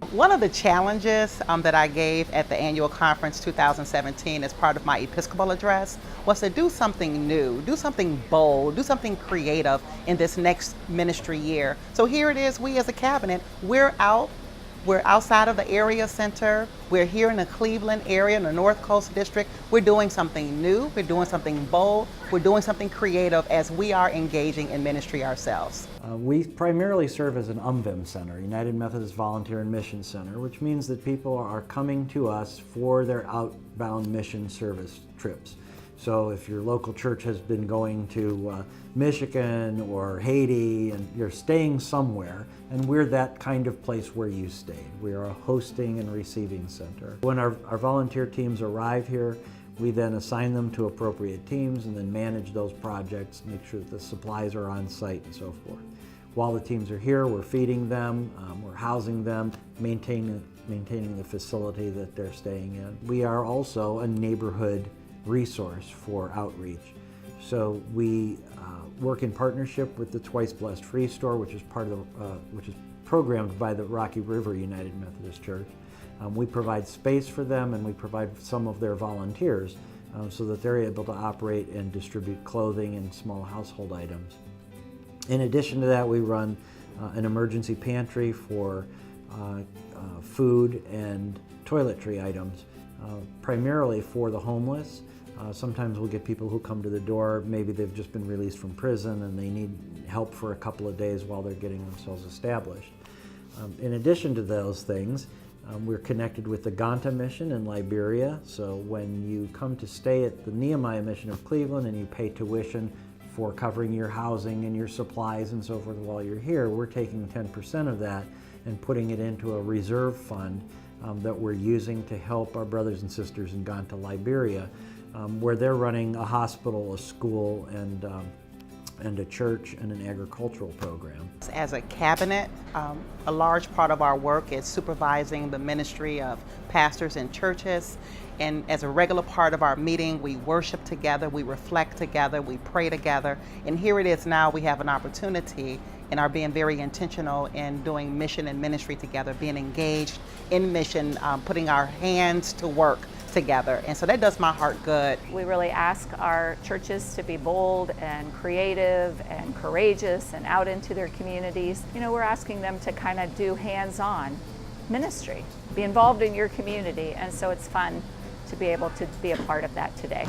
One of the challenges that I gave at the annual conference 2017 as part of my Episcopal address was to do something new, do something bold, do something creative in this next ministry year. So here it is, we as a cabinet, we're outside of the area center. We're here in the Cleveland area, in the North Coast District. We're doing something new, we're doing something bold, we're doing something creative as we are engaging in ministry ourselves. We primarily serve as an UMVIM center, United Methodist Volunteer and Mission Center, which means that people are coming to us for their outbound mission service trips. So if your local church has been going to Michigan or Haiti and you're staying somewhere, and we're that kind of place where you stayed. We are a hosting and receiving center. When our volunteer teams arrive here, we then assign them to appropriate teams and then manage those projects, make sure that the supplies are on site and so forth. While the teams are here, we're feeding them, we're housing them, maintaining the facility that they're staying in. We are also a neighborhood resource for outreach. So we work in partnership with the Twice Blessed Free Store, which is which is programmed by the Rocky River United Methodist Church. We provide space for them, and we provide some of their volunteers so that they're able to operate and distribute clothing and small household items. In addition to that, we run an emergency pantry for food and toiletry items, primarily for the homeless. Sometimes we'll get people who come to the door, maybe they've just been released from prison and they need help for a couple of days while they're getting themselves established. In addition to those things, we're connected with the Ganta Mission in Liberia, so when you come to stay at the Nehemiah Mission of Cleveland and you pay tuition for covering your housing and your supplies and so forth while you're here, we're taking 10% of that and putting it into a reserve fund that we're using to help our brothers and sisters in Ganta, Liberia, where they're running a hospital, a school, and a church and an agricultural program. As a cabinet, a large part of our work is supervising the ministry of pastors and churches. And as a regular part of our meeting, we worship together, we reflect together, we pray together. And here it is now, we have an opportunity and are being very intentional in doing mission and ministry together, being engaged in mission, putting our hands to work together. And so that does my heart good. We really ask our churches to be bold and creative and courageous and out into their communities. You know, we're asking them to kind of do hands-on ministry, be involved in your community, and so it's fun to be able to be a part of that today.